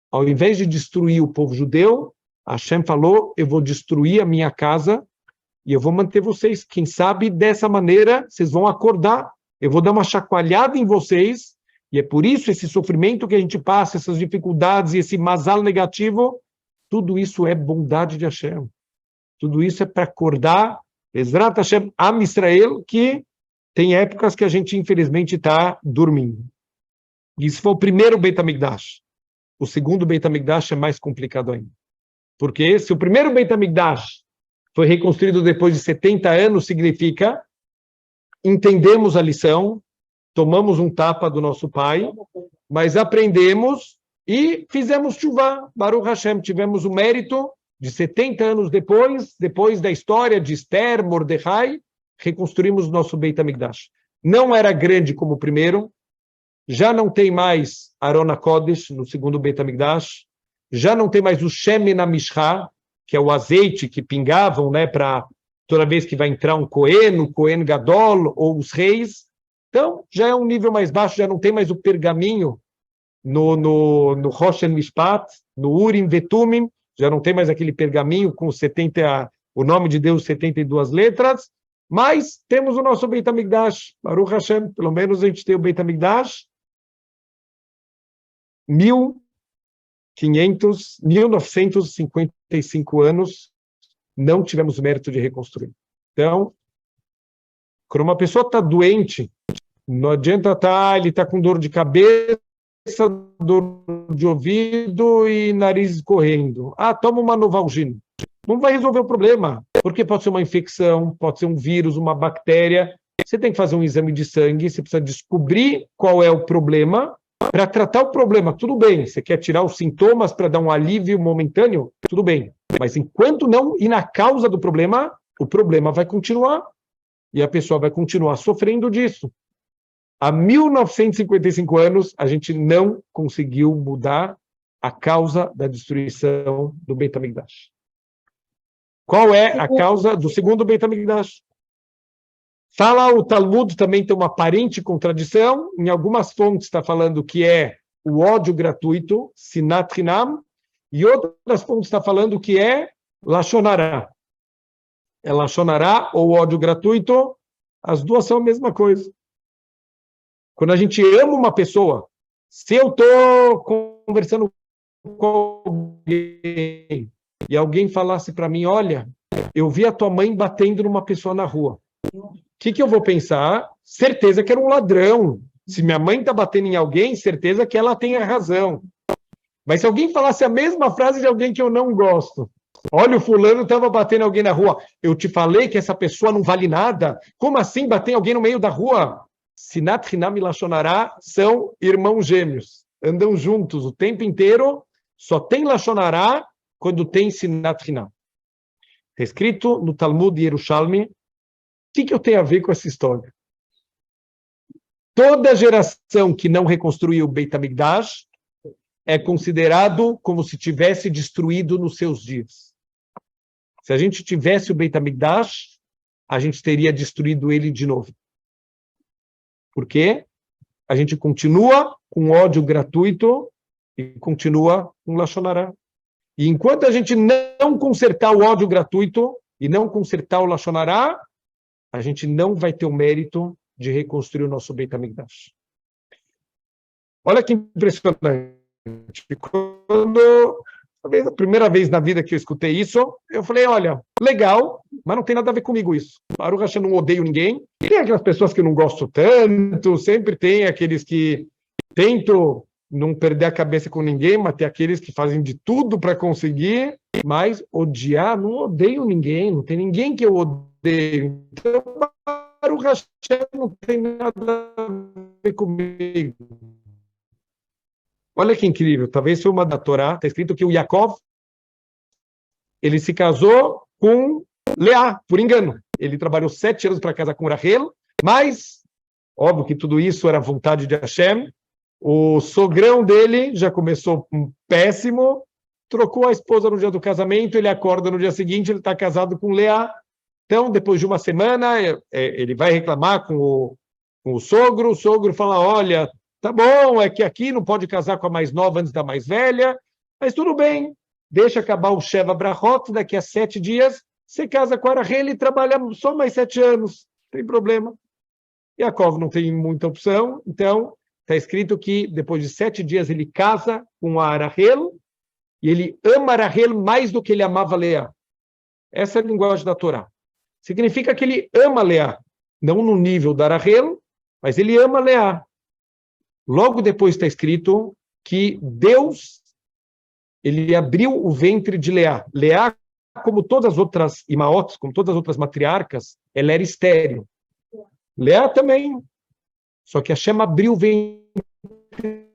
ao invés de destruir o povo judeu, Hashem falou, eu vou destruir a minha casa e eu vou manter vocês. Quem sabe dessa maneira vocês vão acordar. Eu vou dar uma chacoalhada em vocês. E é por isso esse sofrimento que a gente passa, essas dificuldades e esse mazal negativo, tudo isso é bondade de Hashem. Tudo isso é para acordar, Ezrat Hashem, Am Israel, que tem épocas que a gente infelizmente está dormindo. Isso foi o primeiro Beit HaMikdash. O segundo Beit HaMikdash é mais complicado ainda. Porque se o primeiro Beit HaMikdash foi reconstruído depois de 70 anos, significa entendemos a lição, tomamos um tapa do nosso pai, mas aprendemos e fizemos chuvá, Baruch Hashem, tivemos o mérito de 70 anos depois da história de Esther, Mordecai, reconstruímos o nosso Beit HaMikdash. não era grande como o primeiro, já não tem mais Aron HaKodesh, no segundo Beit HaMikdash, já não tem mais o Shemen HaMishcha, que é o azeite que pingavam, né, para toda vez que vai entrar um Cohen, o Cohen Gadol, ou os reis. Então, já é um nível mais baixo, já não tem mais o pergaminho no Rosh Mishpat, no Urim Vetumim, já não tem mais aquele pergaminho com o nome de Deus, 72 letras, mas temos o nosso Beit HaMikdash, Baruch Hashem, pelo menos a gente tem o Beit HaMikdash, 1955 anos, não tivemos mérito de reconstruir. Então, quando uma pessoa está doente, não adianta ele está com dor de cabeça, dor de ouvido e nariz correndo. Toma uma Novalgina. Não vai resolver o problema, porque pode ser uma infecção, pode ser um vírus, uma bactéria. Você tem que fazer um exame de sangue, você precisa descobrir qual é o problema. Para tratar o problema, tudo bem. Você quer tirar os sintomas para dar um alívio momentâneo? Tudo bem. Mas enquanto não ir na causa do problema, o problema vai continuar. E a pessoa vai continuar sofrendo disso. Há 1955 anos, a gente não conseguiu mudar a causa da destruição do Beit HaMikdash. Qual é a causa do segundo Beit HaMikdash? Fala, o Talmud também tem uma aparente contradição. Em algumas fontes está falando que é o ódio gratuito, Sinat Hinam, e outras fontes está falando que é Lashon Hara. É Lashon Hara ou ódio gratuito, as duas são a mesma coisa. Quando a gente ama uma pessoa, se eu estou conversando com alguém e alguém falasse para mim, olha, eu vi a tua mãe batendo numa pessoa na rua. O que eu vou pensar? Certeza que era um ladrão. Se minha mãe está batendo em alguém, certeza que ela tem a razão. Mas se alguém falasse a mesma frase de alguém que eu não gosto, olha, o fulano estava batendo alguém na rua, eu te falei que essa pessoa não vale nada? Como assim bater alguém no meio da rua? Sinat Hinam e Lashon Hara são irmãos gêmeos, andam juntos o tempo inteiro, só tem Lashon Hara quando tem Sinat Hinam. Está escrito no Talmud Yerushalmi. O que eu tenho a ver com essa história? Toda geração que não reconstruiu o Beit HaMikdash é considerado como se tivesse destruído nos seus dias. Se a gente tivesse o Beit HaMikdash, a gente teria destruído ele de novo. Por quê? A gente continua com ódio gratuito e continua com Lashon Hara. E enquanto a gente não consertar o ódio gratuito e não consertar o Lashon Hara, a gente não vai ter o mérito de reconstruir o nosso Beit HaMikdash. Olha que impressionante. Talvez a primeira vez na vida que eu escutei isso, eu falei, olha, legal, mas não tem nada a ver comigo isso. Baruch Hashem, não odeio ninguém. Tem aquelas pessoas que eu não gosto tanto, sempre tem aqueles que tentam não perder a cabeça com ninguém, mas tem aqueles que fazem de tudo para conseguir, mas odiar, não odeio ninguém, não tem ninguém que eu odeio. Então, Baruch Hashem não tem nada a ver comigo. Olha que incrível, talvez foi uma da Torá, está escrito que o Yaakov, ele se casou com Leá, por engano. Ele trabalhou 7 anos para casar com Rachel, mas, óbvio que tudo isso era vontade de Hashem. O sogrão dele já começou péssimo, trocou a esposa no dia do casamento, ele acorda no dia seguinte, ele está casado com Leá. Então, depois de uma semana, ele vai reclamar com o sogro fala, olha, tá bom, é que aqui não pode casar com a mais nova antes da mais velha, mas tudo bem, deixa acabar o Sheva Brachot, daqui a 7 dias, você casa com a Rachel e trabalha só mais 7 anos, não tem problema. Yaakov não tem muita opção, então está escrito que depois de 7 dias ele casa com a Rachel, e ele ama a Rachel mais do que ele amava Leá. Essa é a linguagem da Torá. Significa que ele ama Leá, não no nível da Rachel, mas ele ama Leá. Logo depois está escrito que Deus, ele abriu o ventre de Leá. Leá, como todas as outras imaotes, como todas as outras matriarcas, ela era estéril. Leá também. Só que Hashem abriu o ventre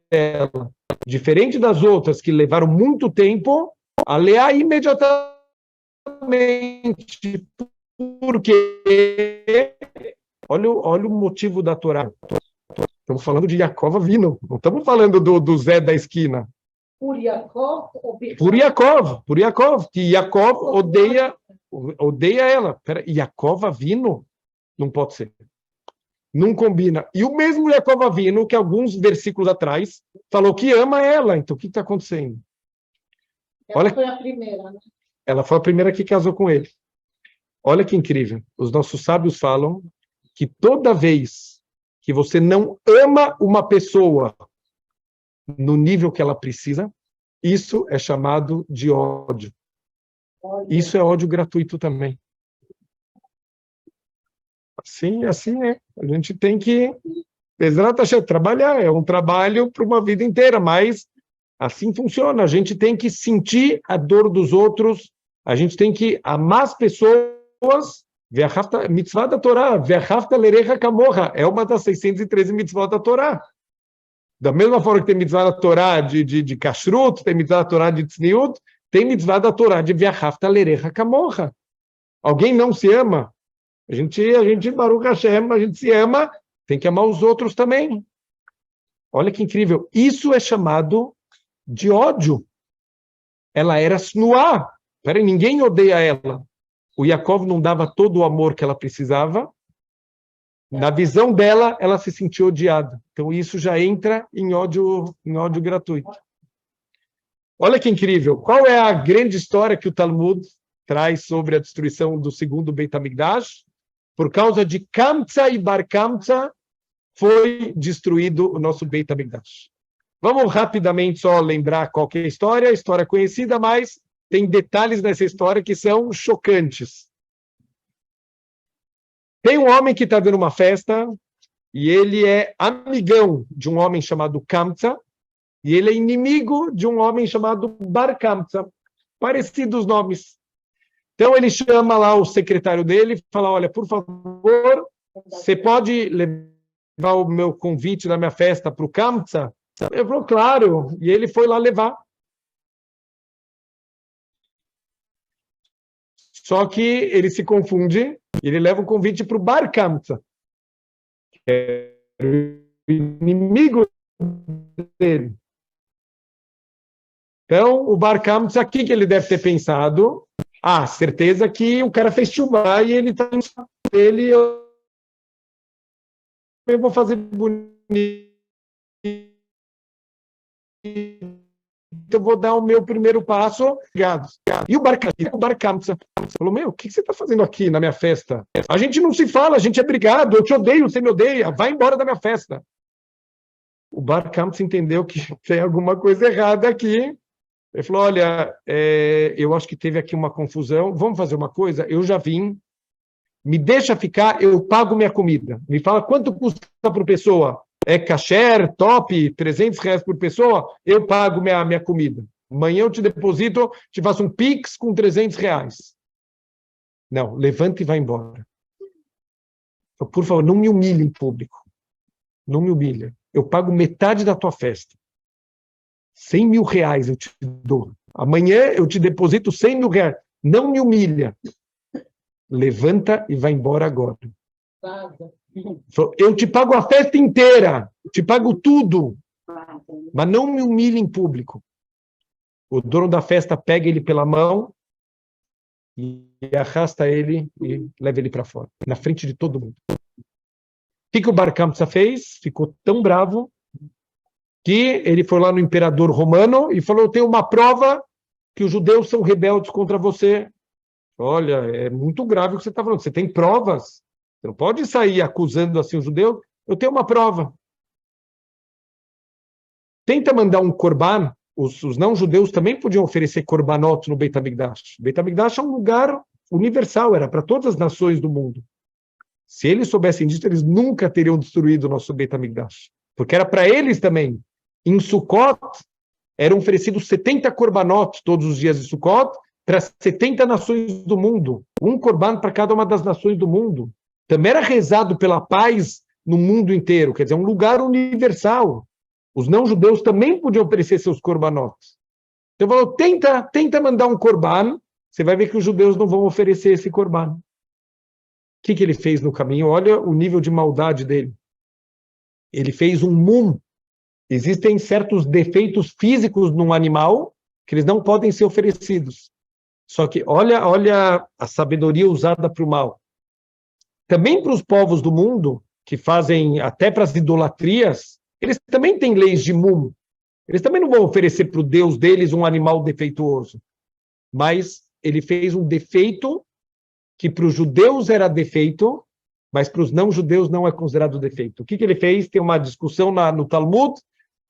dela. Diferente das outras que levaram muito tempo, a Leá imediatamente. Porque olha o motivo da Torá. Estamos falando de Yaakov Avinu, não estamos falando do Zé da esquina. Por Yaakov ou Por Yaakov, que Yaakov odeia ela. Pera, Yaakov Avinu? Não pode ser. Não combina. E o mesmo Yaakov Avinu, que alguns versículos atrás, falou que ama ela. Então, o que está acontecendo? Ela foi a primeira, né? Ela foi a primeira que casou com ele. Olha que incrível. Os nossos sábios falam que toda vez que você não ama uma pessoa no nível que ela precisa, isso é chamado de ódio. Isso é ódio gratuito também. Assim é. A gente tem que trabalhar. É um trabalho para uma vida inteira, mas assim funciona. A gente tem que sentir a dor dos outros. A gente tem que amar as pessoas. Mitzvah da Torá. É uma das 613 mitzvot da Torá. Da mesma forma que tem mitzvah da Torá de kashrut, tem mitzvah da Torá de tzniut, tem mitzvah da Torá de ve'achavta lerecha kamocha. Alguém não se ama? A gente, Baruch Hashem, a gente se ama, tem que amar os outros também. Olha que incrível. Isso é chamado de ódio. Ela era snuá. Peraí, ninguém odeia ela. O Yaakov não dava todo o amor que ela precisava. Na visão dela, ela se sentiu odiada. Então, isso já entra em ódio gratuito. Olha que incrível. Qual é a grande história que o Talmud traz sobre a destruição do segundo Beit HaMikdash? Por causa de Kamtza e Bar Kamtza, foi destruído o nosso Beit HaMikdash. Vamos rapidamente só lembrar qual que é a história conhecida, mas tem detalhes nessa história que são chocantes. Tem um homem que está vendo uma festa, e ele é amigão de um homem chamado Kamtza, e ele é inimigo de um homem chamado Bar Kamtza. Parecidos nomes. Então ele chama lá o secretário dele e fala, olha, por favor, você pode levar o meu convite da minha festa para o Kamtza? Ele falou, claro. E ele foi lá levar. Só que ele se confunde, ele leva o convite para o Bar Kamtza, que é o inimigo dele. Então, o Bar Kamtza, o que ele deve ter pensado? Certeza que o cara fez chumá e ele está ele eu vou fazer bonito. Eu vou dar o meu primeiro passo. Obrigado. E o Bar Kamtza falou, o que você está fazendo aqui na minha festa? A gente não se fala, a gente é brigado, eu te odeio, você me odeia, vai embora da minha festa. O Bar Kamtza entendeu que tem alguma coisa errada aqui. Ele falou, olha, eu acho que teve aqui uma confusão, vamos fazer uma coisa, eu já vim, me deixa ficar, eu pago minha comida. Me fala quanto custa por pessoa. É kasher, top, R$300 por pessoa, eu pago minha comida. Amanhã eu te deposito, te faço um Pix com R$300. Não, levanta e vai embora. Então, por favor, não me humilhe em público. Não me humilha. Eu pago metade da tua festa. R$100.000 eu te dou. Amanhã eu te deposito R$100.000. Não me humilha. Levanta e vai embora agora. Eu te pago a festa inteira. Eu te pago tudo. Mas não me humilhe em público. O dono da festa pega ele pela mão e arrasta ele e leva ele para fora. Na frente de todo mundo. O que o Bar Kamtza fez? Ficou tão bravo que ele foi lá no imperador romano e falou, eu tenho uma prova que os judeus são rebeldes contra você. Olha, é muito grave o que você está falando. Você tem provas? Você não pode sair acusando assim os judeus. Eu tenho uma prova. Tenta mandar um korban. Os não-judeus também podiam oferecer korbanot no Beit HaMikdash. Beit HaMikdash é um lugar universal, era para todas as nações do mundo. Se eles soubessem disso, eles nunca teriam destruído o nosso Beit HaMikdash. Porque era para eles também. Em Sukkot, eram oferecidos 70 korbanot todos os dias de Sukkot para 70 nações do mundo. Um korban para cada uma das nações do mundo. Também era rezado pela paz no mundo inteiro. Quer dizer, um lugar universal. Os não-judeus também podiam oferecer seus korbanot. Então, falou, tenta mandar um korban, você vai ver que os judeus não vão oferecer esse korban. que ele fez no caminho? Olha o nível de maldade dele. Ele fez um mum. Existem certos defeitos físicos num animal que eles não podem ser oferecidos. Só que olha a sabedoria usada para o mal. Também para os povos do mundo, que fazem até para as idolatrias, eles também têm leis de mum. Eles também não vão oferecer para o Deus deles um animal defeituoso. Mas ele fez um defeito que para os judeus era defeito, mas para os não-judeus não é considerado defeito. O que ele fez? Tem uma discussão no Talmud,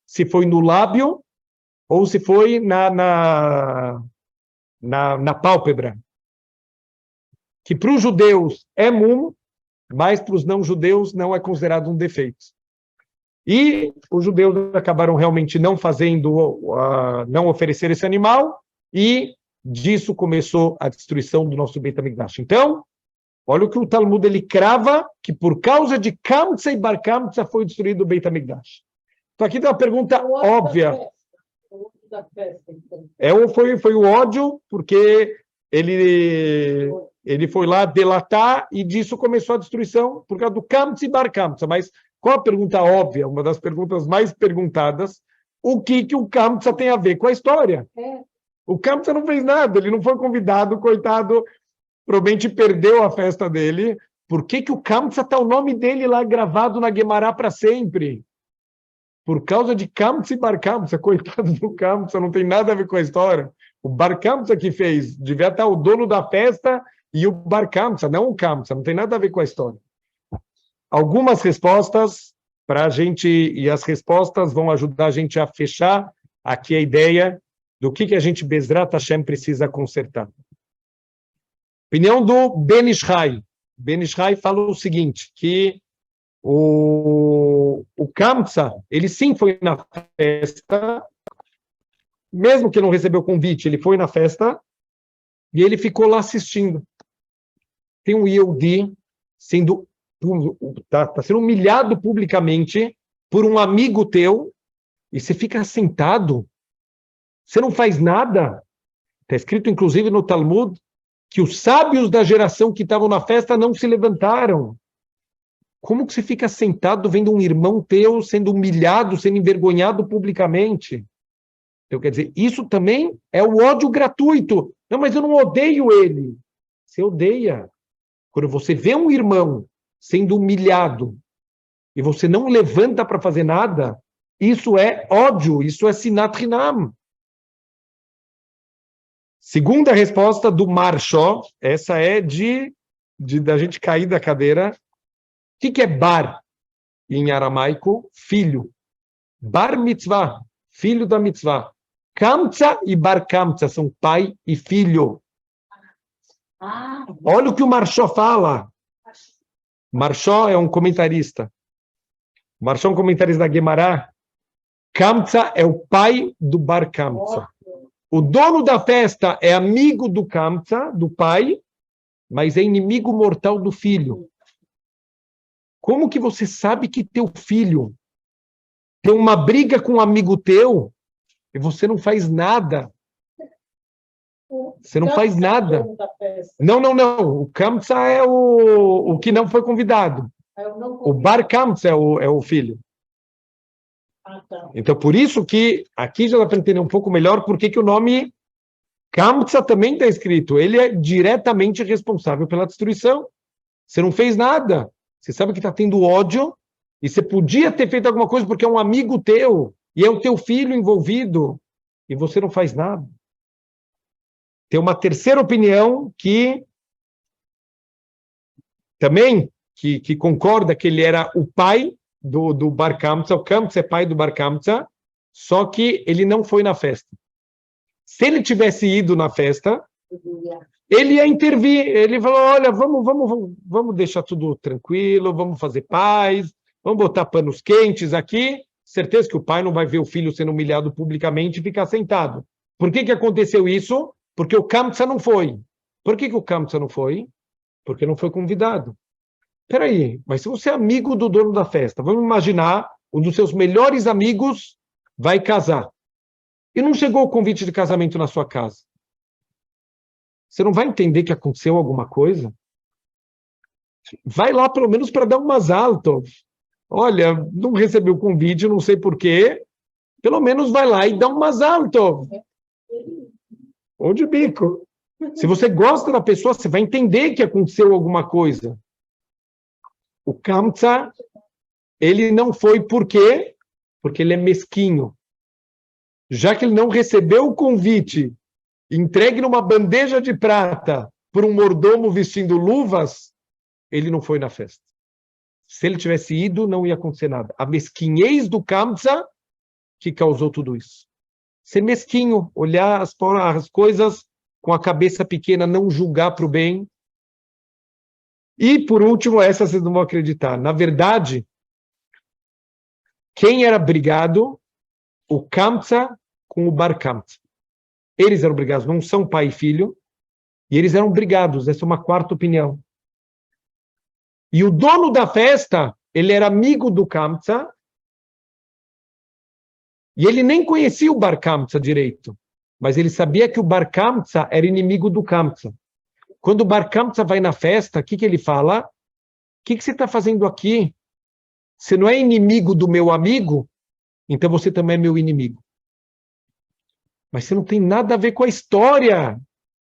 se foi no lábio ou se foi na pálpebra. Que para os judeus é mum, mas para os não-judeus não é considerado um defeito. E os judeus acabaram realmente não fazendo, não oferecer esse animal, e disso começou a destruição do nosso Beit HaMikdash. Então, olha o que o Talmud ele crava, que por causa de Kamtza e Bar Kamtza foi destruído o Beit HaMikdash. Então aqui tem uma pergunta óbvia. Foi o ódio, porque ele foi lá delatar e disso começou a destruição por causa do Kamtza e Bar Kamtza. Mas qual a pergunta óbvia, uma das perguntas mais perguntadas? O que o Kamtza tem a ver com a história? O Kamtza não fez nada, ele não foi convidado, coitado, provavelmente perdeu a festa dele. Por que o Kamtza está o nome dele lá gravado na Guemará para sempre? Por causa de Kamtza e Bar Kamtza, coitado do Kamtza, não tem nada a ver com a história. O Bar Kamtza que fez, devia estar o dono da festa e o Bar Kamtza, não o Kamtza, não tem nada a ver com a história. Algumas respostas para a gente, e as respostas vão ajudar a gente a fechar aqui a ideia do que a gente, Bezrat Hashem, precisa consertar. Opinião do Ben Ishai. Ben Ishai fala o seguinte, que o Kamtza, ele sim foi na festa, mesmo que não recebeu convite, ele foi na festa e ele ficou lá assistindo. Tem um Yehudi tá sendo humilhado publicamente por um amigo teu e você fica sentado, você não faz nada. Está escrito, inclusive, no Talmud, que os sábios da geração que estavam na festa não se levantaram. Como que você fica sentado vendo um irmão teu sendo humilhado, sendo envergonhado publicamente? Então, quer dizer, isso também é o ódio gratuito. Não, mas eu não odeio ele. Você odeia. Quando você vê um irmão sendo humilhado e você não levanta para fazer nada, isso é ódio, isso é sinat hinam. Segunda resposta do Marshó, essa é da gente cair da cadeira. O que é bar em aramaico? Filho. Bar mitzvah, filho da mitzvah. Kamtza e bar kamtza são pai e filho. Olha o que o Marshó fala. Marshó é um comentarista. Marshó é um comentarista da Guemará. Kamtza é o pai do bar kamtza. O dono da festa é amigo do Kamtza, do pai, mas é inimigo mortal do filho. Como que você sabe que teu filho tem uma briga com um amigo teu e você não faz nada? Você não faz nada. Não. O Kamtza é o que não foi convidado. O Bar Kamtza é o filho. Então, por isso que aqui já dá para entender um pouco melhor por que o nome Kamtza também está escrito. Ele é diretamente responsável pela destruição. Você não fez nada. Você sabe que está tendo ódio e você podia ter feito alguma coisa porque é um amigo teu e é o teu filho envolvido e você não faz nada. Tem uma terceira opinião que também que concorda que ele era o pai do Bar Kamtza. O Kamtza é pai do Bar Kamtza, só que ele não foi na festa. Se ele tivesse ido na festa, ele ia intervir. Ele falou, olha, vamos deixar tudo tranquilo, vamos fazer paz, vamos botar panos quentes aqui. Certeza que o pai não vai ver o filho sendo humilhado publicamente e ficar sentado. Por que aconteceu isso? Porque o Kamtza não foi. Por que o Kamtza não foi? Porque não foi convidado. Espera aí, mas se você é amigo do dono da festa, vamos imaginar, um dos seus melhores amigos vai casar. E não chegou o convite de casamento na sua casa. Você não vai entender que aconteceu alguma coisa? Vai lá pelo menos para dar um mazal tov. Olha, não recebeu o convite, não sei porquê. Pelo menos vai lá e dá um mazal tov. Ou de bico. Se você gosta da pessoa, você vai entender que aconteceu alguma coisa. O Kamtza, ele não foi por quê? Porque ele é mesquinho. Já que ele não recebeu o convite, entregue numa bandeja de prata por um mordomo vestindo luvas, ele não foi na festa. Se ele tivesse ido, não ia acontecer nada. A mesquinhez do Kamtza que causou tudo isso. Ser mesquinho, olhar as coisas com a cabeça pequena, não julgar para o bem. E, por último, essa vocês não vão acreditar. Na verdade, quem era brigado? O Kamtza com o Bar Kamtza. Eles eram brigados, não são pai e filho, e eles eram brigados, essa é uma quarta opinião. E o dono da festa, ele era amigo do Kamtza, e ele nem conhecia o Bar Kamtza direito, mas ele sabia que o Bar Kamtza era inimigo do Kamtza. Quando o Bar Kamtza vai na festa, o que ele fala? O que você está fazendo aqui? Você não é inimigo do meu amigo? Então você também é meu inimigo. Mas você não tem nada a ver com a história.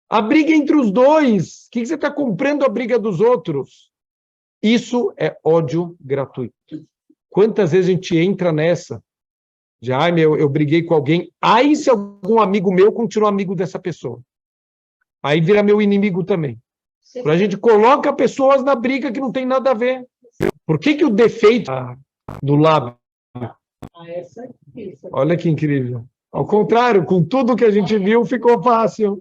A briga é entre os dois. O que você está comprando a briga dos outros? Isso é ódio gratuito. Quantas vezes a gente entra nessa? De, eu briguei com alguém. Aí se algum amigo meu continua amigo dessa pessoa. Aí vira meu inimigo também. A gente coloca pessoas na briga que não tem nada a ver. Por que o defeito do lábio? Olha que incrível. Ao contrário, com tudo que a gente viu, ficou fácil.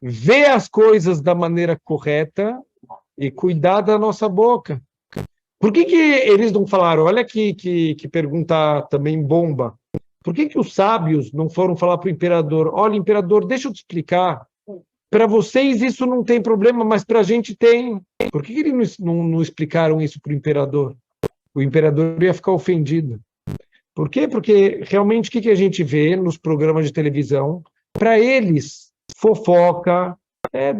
Ver as coisas da maneira correta e cuidar da nossa boca. Por que eles não falaram? Olha que pergunta também bomba. Por que os sábios não foram falar para o imperador? Olha, imperador, deixa eu te explicar. Para vocês isso não tem problema, mas para a gente tem. Por que eles não explicaram isso para o imperador? O imperador ia ficar ofendido. Por quê? Porque realmente o que a gente vê nos programas de televisão? Para eles, fofoca,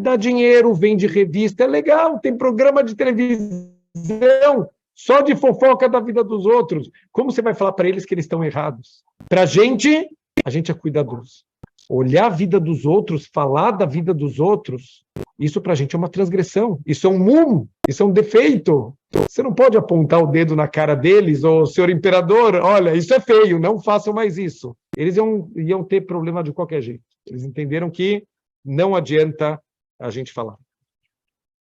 dá dinheiro, vende revista, é legal, tem programa de televisão só de fofoca da vida dos outros. Como você vai falar para eles que eles estão errados? Para a gente é cuidadoso. Olhar a vida dos outros, falar da vida dos outros, isso para a gente é uma transgressão. Isso é um mum, isso é um defeito. Você não pode apontar o dedo na cara deles, ou senhor imperador, olha, isso é feio, não façam mais isso. Eles iam ter problema de qualquer jeito. Eles entenderam que não adianta a gente falar.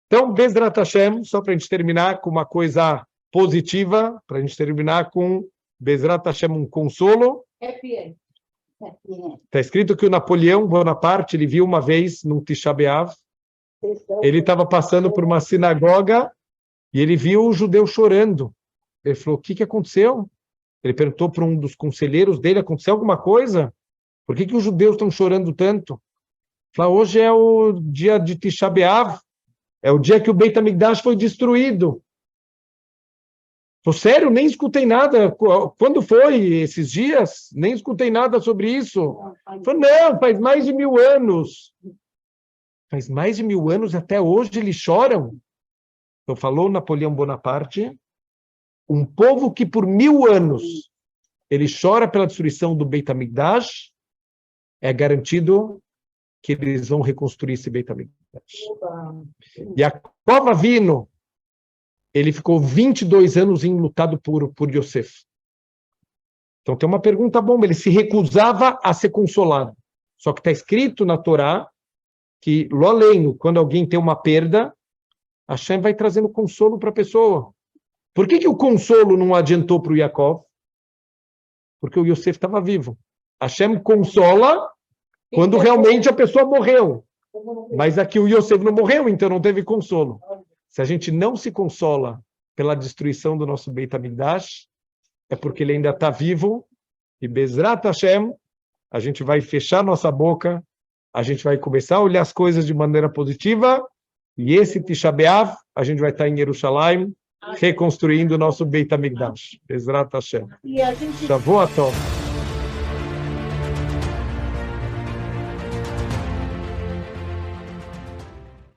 Então, Bezrat Hashem, só para a gente terminar com uma coisa positiva, para a gente terminar com Bezrat Hashem, um consolo. Está escrito que o Napoleão Bonaparte, ele viu uma vez num Tisha B'Av, ele estava passando por uma sinagoga e ele viu o judeu chorando. Ele falou, o que aconteceu? Ele perguntou para um dos conselheiros dele, aconteceu alguma coisa? Por que os judeus estão chorando tanto? Ele falou, hoje é o dia de Tisha B'Av, é o dia que o Beit HaMikdash foi destruído. Sério, nem escutei nada. Quando foi esses dias? Nem escutei nada sobre isso. Falei, não, faz mais de 1000 anos. Faz mais de 1000 anos, até hoje eles choram. Então falou Napoleão Bonaparte, um povo que por 1000 anos ele chora pela destruição do Beit HaMikdash, é garantido que eles vão reconstruir esse Beit HaMikdash. E a Yaakov Avinu, ele ficou 22 anos enlutado por Yosef. Então tem uma pergunta bomba, ele se recusava a ser consolado. Só que está escrito na Torá que, lo além, quando alguém tem uma perda, Hashem vai trazendo consolo para a pessoa. Por que o consolo não adiantou para o Yaakov? Porque o Yosef estava vivo. Hashem consola quando realmente a pessoa morreu. Mas aqui o Yosef não morreu, então não teve consolo. Se a gente não se consola pela destruição do nosso Beit HaMikdash, é porque ele ainda está vivo, e Bezrat Hashem, a gente vai fechar nossa boca, a gente vai começar a olhar as coisas de maneira positiva, e esse Tisha B'Av, a gente vai estar em Jerusalém, reconstruindo o nosso Beit HaMikdash. Bezrat Hashem. Shavuot Tov.